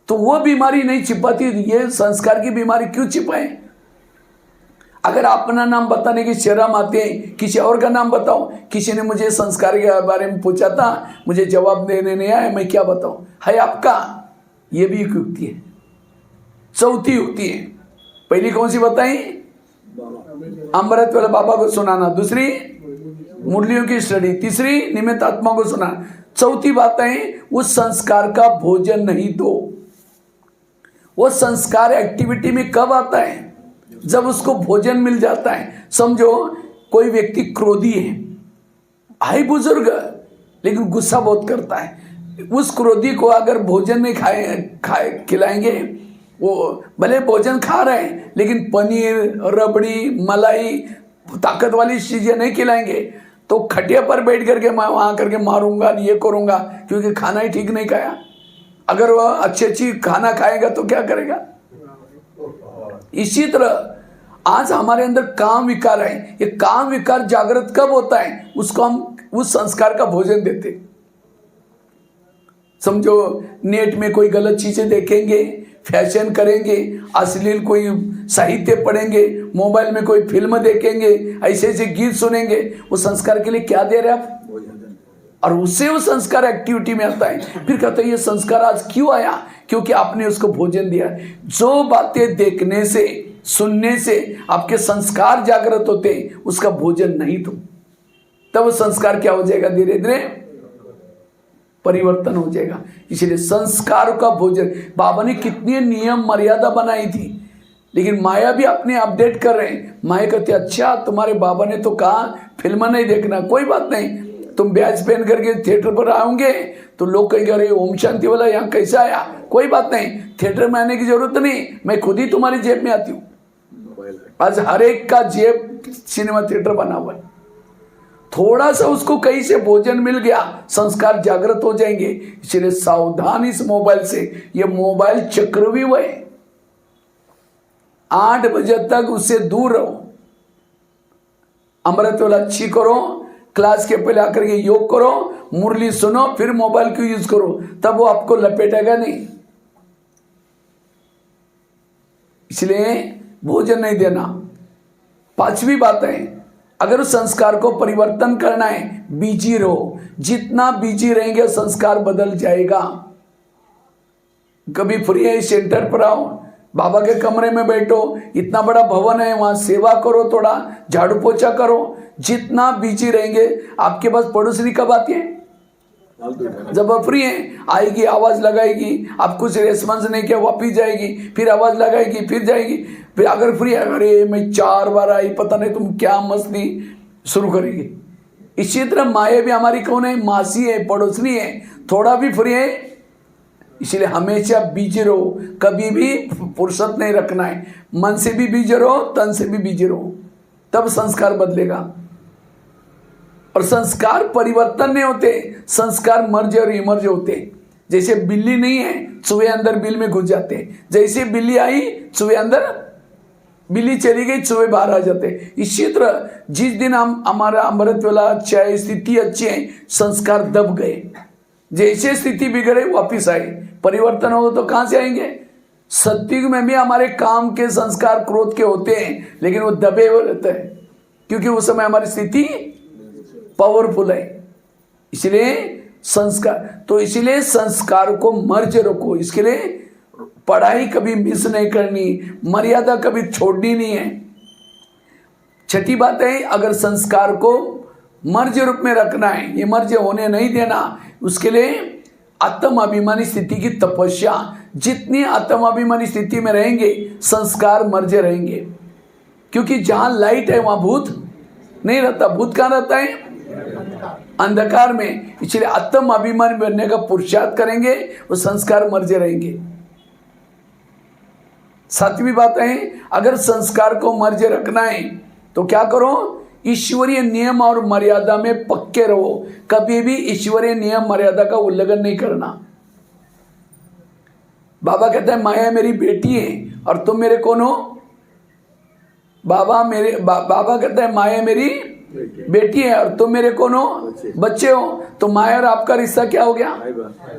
तो वो बीमारी नहीं छिपाती। ये संस्कार की बीमारी क्यों छिपाए? अगर अपना नाम बताने की शर्म आती है, किसी और का नाम बताओ। किसी ने मुझे संस्कार के बारे में पूछा था, मुझे जवाब देने नहीं आया, मैं क्या बताऊं? है आपका, ये भी एक युक्ति है। चौथी युक्ति है, पहली कौन सी बताई? अमृत वाला बाबा को सुनाना। दूसरी मुरलियों की स्टडी। तीसरी निमित्त आत्मा को सुनाना। चौथी बात है, उस संस्कार का भोजन नहीं दो। वो संस्कार एक्टिविटी में कब आता है? जब उसको भोजन मिल जाता है। समझो कोई व्यक्ति क्रोधी है बुजुर्ग, लेकिन गुस्सा बहुत करता है। उस क्रोधी को अगर भोजन नहीं खिलाएंगे, वो भले भोजन खा रहे हैं लेकिन पनीर, रबड़ी, मलाई, ताकत वाली चीजें नहीं खिलाएंगे, तो खटिया पर बैठ करके मैं वहां करके मारूंगा, ये करूंगा, क्योंकि खाना ही ठीक नहीं खाया। अगर वह अच्छी खाना खाएगा तो क्या करेगा? इसी तरह आज हमारे अंदर काम विकार है। ये काम विकार जागृत कब होता है? उसको हम उस संस्कार का भोजन देते। समझो नेट में कोई गलत चीजें देखेंगे, फैशन करेंगे, अश्लील कोई साहित्य पढ़ेंगे, मोबाइल में कोई फिल्म देखेंगे, ऐसे ऐसे गीत सुनेंगे, वो संस्कार के लिए क्या दे रहे आप? और उससे वो संस्कार एक्टिविटी में आता है। फिर कहते हैं ये संस्कार आज क्यों आया? क्योंकि आपने उसको भोजन दिया। जो बातें देखने से, सुनने से आपके संस्कार जागृत होते हैं, उसका भोजन नहीं तुम, तब वो संस्कार क्या हो जाएगा? धीरे धीरे परिवर्तन हो जाएगा। इसलिए संस्कार का भोजन, बाबा ने कितनी नियम मर्यादा बनाई थी, लेकिन माया भी अपने अपडेट कर रहे हैं। माया कहते अच्छा तुम्हारे बाबा ने तो कहा फिल्म नहीं देखना, कोई बात नहीं, तुम बैच पहन करके थिएटर पर आओगे तो लोग कहेंगे अरे ओम शांति वाला यहाँ कैसा आया? कोई बात नहीं, थिएटर में आने की जरूरत नहीं, मैं खुद ही तुम्हारी जेब में आती हूँ। आज हर एक का जेब सिनेमा थिएटर बना हुआ है। थोड़ा सा उसको कहीं से भोजन मिल गया, संस्कार जागृत हो जाएंगे। इसलिए सावधान इस मोबाइल से। ये मोबाइल चक्रव्यूह है, 8 बजे तक उससे दूर रहो। अमृत वाला अच्छी करो, क्लास के पहले आकर के योग करो, मुरली सुनो, फिर मोबाइल को यूज करो, तब वो आपको लपेटेगा नहीं। इसलिए भोजन नहीं देना। 5वीं बात है, अगर उस संस्कार को परिवर्तन करना है, बिजी रहो। जितना बिजी रहेंगे संस्कार बदल जाएगा। कभी फ्री है सेंटर पर आओ, बाबा के कमरे में बैठो, इतना बड़ा भवन है, वहां सेवा करो, थोड़ा झाड़ू पोछा करो, जितना बिजी रहेंगे, आपके पास पड़ोसी कब आती है? जब आप फ्री हैं, आएगी, आवाज लगाएगी, आप कुछ रेस्पॉन्स नहीं किया वापिस जाएगी, फिर आवाज लगाएगी, फिर जाएगी, फिर अगर फ्री है, अरे मैं 4 बार आई, पता नहीं तुम क्या मस्ती शुरू करेगी। इसी तरह माया भी हमारी कौन है? मासी है, पड़ोसनी है, थोड़ा भी फ्री है, इसलिए हमेशा बिजी रहो, कभी भी फुर्सत नहीं रखना है। मन से भी बिजी रहो, तन से भी बिजी रहो, तब संस्कार बदलेगा। और संस्कार परिवर्तन नहीं होते, संस्कार मर्ज और इमर्ज होते। जैसे बिल्ली नहीं है, चूहे अंदर बिल में घुस जाते, जैसे बिल्ली आई चूहे अंदर, बिल्ली चली गई चूहे बाहर आ जाते। इसी तरह जिस दिन हम हमारा अमृत वाला अच्छा है, स्थिति अच्छी है, संस्कार दब गए, जैसे स्थिति बिगड़े वापिस आए, परिवर्तन हो तो कहां से आएंगे? सत्युग में भी हमारे काम के संस्कार क्रोध के होते हैं, लेकिन वो दबे हुए रहते हैं, क्योंकि उस समय हमारी स्थिति पावरफुल है। इसलिए संस्कार, तो इसलिए संस्कार को मर्ज रखो। इसके लिए पढ़ाई कभी मिस नहीं करनी, मर्यादा कभी छोड़नी नहीं है। छठी बात है, अगर संस्कार को मर्ज रूप में रखना है, ये मर्ज होने नहीं देना, उसके लिए आत्म अभिमानी स्थिति की तपस्या। जितनी आत्म अभिमानी स्थिति में रहेंगे, संस्कार मर्ज रहेंगे, क्योंकि जहां लाइट है वहां भूत नहीं रहता। भूत कहां रहता है? अंधकार में। इसलिए आत्म अभिमान बनने का पुरुषार्थ करेंगे, वो संस्कार मर्ज रहेंगे। सातवीं बात है, अगर संस्कार को मर्ज रखना है तो क्या करो? ईश्वरीय नियम और मर्यादा में पक्के रहो, कभी भी ईश्वरीय नियम मर्यादा का उल्लंघन नहीं करना। बाबा कहता है माया मेरी बेटी है और तुम मेरे कौन हो? बाबा कहता है माया मेरी बेटी है और तुम मेरे कौन हो? बच्चे हो। तो माया और आपका रिश्ता क्या हो गया?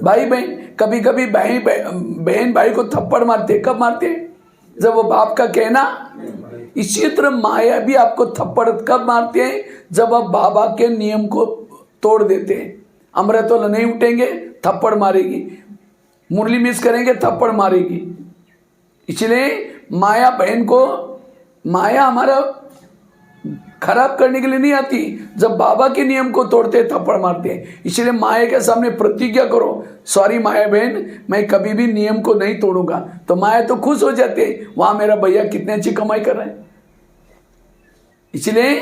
भाई बहन। कभी कभी बहन भाई को थप्पड़ मारते, कब मारते? जब वो बाप का कहना। इसी तरह माया भी आपको थप्पड़ कब मारते हैं? जब आप बाबा के नियम को तोड़ देते हैं। अमृत वाला नहीं उठेंगे, थप्पड़ मारेगी, मुरली मिस करेंगे, थप्पड़ मारेगी। इसलिए माया बहन को, माया हमारा खराब करने के लिए नहीं आती, जब बाबा के नियम को तोड़ते थप्पड़ मारते हैं। इसलिए माया के सामने प्रतिज्ञा करो, सॉरी माया बहन, मैं कभी भी नियम को नहीं तोड़ूंगा। तो माया तो खुश हो जाते, वहां मेरा भैया कितने अच्छी कमाई कर रहे हैं। इसलिए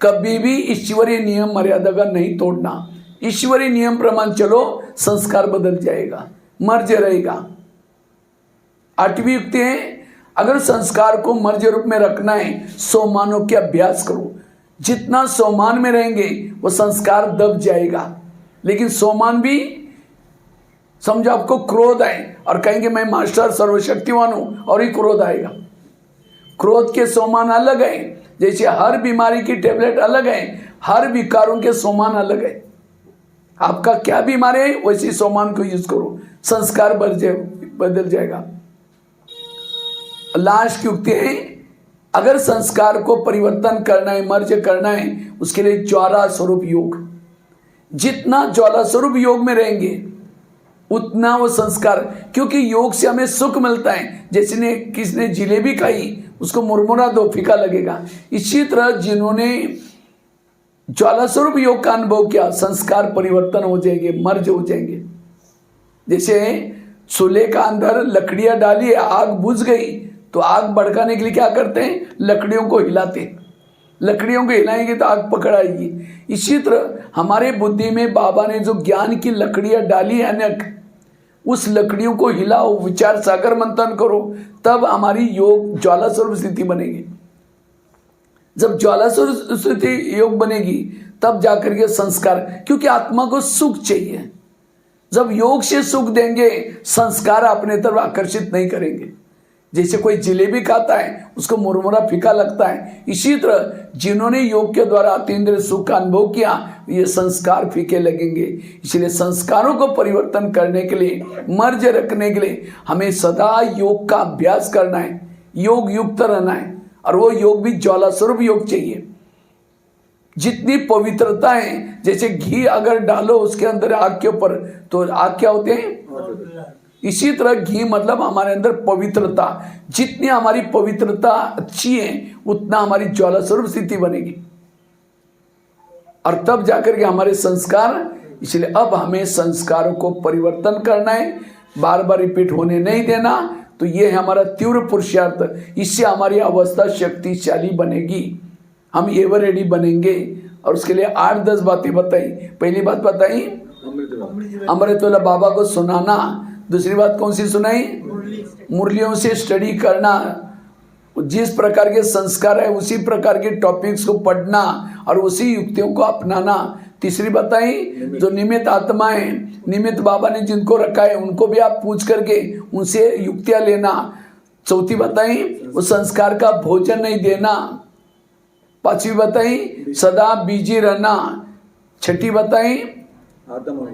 कभी भी ईश्वरीय नियम मर्यादा का नहीं तोड़ना। ईश्वरीय नियम प्रमाण चलो, संस्कार बदल जाएगा, मर्ज रहेगा। आठवीं युक्ति है, अगर संस्कार को मर्ज रूप में रखना है, सोमानों के अभ्यास करो। जितना सोमान में रहेंगे वो संस्कार दब जाएगा। लेकिन सोमान भी, समझो आपको क्रोध आए और कहेंगे मैं मास्टर सर्वशक्तिवान हूं, और ही क्रोध आएगा। क्रोध के सोमान अलग है, जैसे हर बीमारी की टेबलेट अलग है, हर विकारों के सोमान अलग है। आपका क्या बीमारी है वैसी सोमान को यूज करो, संस्कार बदल जाएगा। लास्ट की युक्ति है, अगर संस्कार को परिवर्तन करना है, मर्ज करना है, उसके लिए ज्वाला स्वरूप योग। जितना ज्वाला स्वरूप योग में रहेंगे उतना वो संस्कार, क्योंकि योग से हमें सुख मिलता है। जैसे किसने जिलेबी खाई, उसको मुरमुरा दो, फीका लगेगा। इसी तरह जिन्होंने ज्वाला स्वरूप योग का अनुभव किया, संस्कार परिवर्तन हो जाएंगे, मर्ज हो जाएंगे। जैसे चूल्हे का अंदर लकड़ियां डाली, आग बुझ गई, तो आग भड़काने के लिए क्या करते हैं? लकड़ियों को हिलाते हैं। लकड़ियों को हिलाएंगे तो आग पकड़ आएगी। इसी तरह हमारे बुद्धि में बाबा ने जो ज्ञान की लकड़ियां डाली है अनेक, उस लकड़ियों को हिलाओ, विचार सागर मंथन करो, तब हमारी योग ज्वाला स्वरूप स्थिति बनेगी। जब ज्वाला स्वरूप स्थिति योग बनेगी तब जाकर के संस्कार, क्योंकि आत्मा को सुख चाहिए। जब योग से सुख देंगे, संस्कार अपने तरफ आकर्षित नहीं करेंगे। जैसे कोई जिलेबी खाता है, उसको मुरमुरा फीका लगता है, इसी तरह जिन्होंने योग के द्वारा अतीन्द्रिय सुख का अनुभव किया, ये संस्कार फीके लगेंगे। इसलिए संस्कारों को परिवर्तन करने के लिए, मर्ज रखने के लिए हमें सदा योग का अभ्यास करना है, योग युक्त रहना है। और वो योग भी ज्वाला स्वरूप योग चाहिए। जितनी पवित्रता है, जैसे घी अगर डालो उसके अंदर आग के ऊपर, तो आग क्या होते हैं? इसी तरह घी मतलब हमारे अंदर पवित्रता। जितनी हमारी पवित्रता अच्छी है, उतना हमारी ज्वाला स्वरूप स्थिति बनेगी। और तब जाकर के हमारे संस्कार, इसलिए अब हमें संस्कारों को परिवर्तन करना है, बार बार रिपीट होने नहीं देना। तो ये है हमारा तीव्र पुरुषार्थ, इससे हमारी अवस्था शक्तिशाली बनेगी, हम एवर रेडी बनेंगे। और उसके लिए 8-10 बातें बताई। पहली बात बताई अमृतोला बाबा को सुनाना। दूसरी बात कौन सी सुनाई? मुरलियों से स्टडी करना, जिस प्रकार के संस्कार है उसी प्रकार के टॉपिक्स को पढ़ना और उसी युक्तियों को अपनाना। तीसरी बताई जो निमित्त आत्माएं, निमित्त बाबा ने जिनको रखा है उनको भी आप पूछ करके उनसे युक्तियां लेना। चौथी बताई वो संस्कार का भोजन नहीं देना। पांचवी बताई सदा बिजी रहना। छठी बताई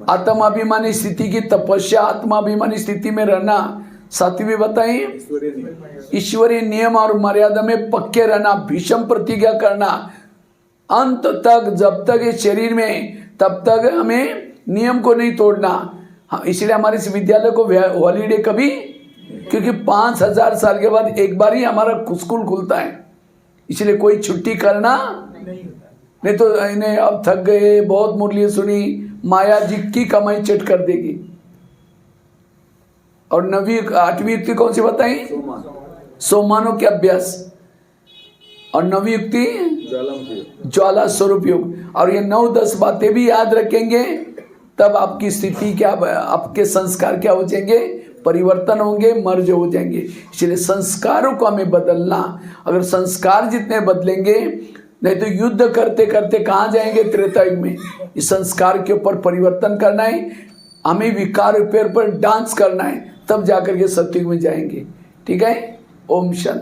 आत्माभिमानी स्थिति की तपस्या, आत्माभिमानी स्थिति में रहना। सातवीं बताई ईश्वरीय नियम और मर्यादा में पक्के रहना, भीषम प्रतिज्ञा करना। अंत तक जब तक इस शरीर में तब तक हमें नियम को नहीं तोड़ना। इसलिए हमारे इस विद्यालय को हॉलीडे कभी, क्योंकि 5000 साल के बाद एक बार ही हमारा स्कूल खुलता है, इसलिए कोई छुट्टी करना नहीं तो इन्हें अब थक गए, बहुत मुरली सुनी, माया जी की कमाई चट कर देगी। और 8वीं युक्ति कौन सी बताई? सोमानों के अभ्यास। और 9वीं युक्ति ज्वाला स्वरूप योग। और ये 9-10 बातें भी याद रखेंगे तब आपकी स्थिति क्या, आपके संस्कार क्या हो जाएंगे? परिवर्तन होंगे, मर्ज हो जाएंगे। इसलिए संस्कारों को हमें बदलना। अगर संस्कार जितने बदलेंगे, नहीं तो युद्ध करते करते कहाँ जाएंगे? त्रेता युग में। इस संस्कार के ऊपर परिवर्तन करना है, हमें विकार पर डांस करना है, तब जाकर के सत्युग में जाएंगे। ठीक है। ओम शांति।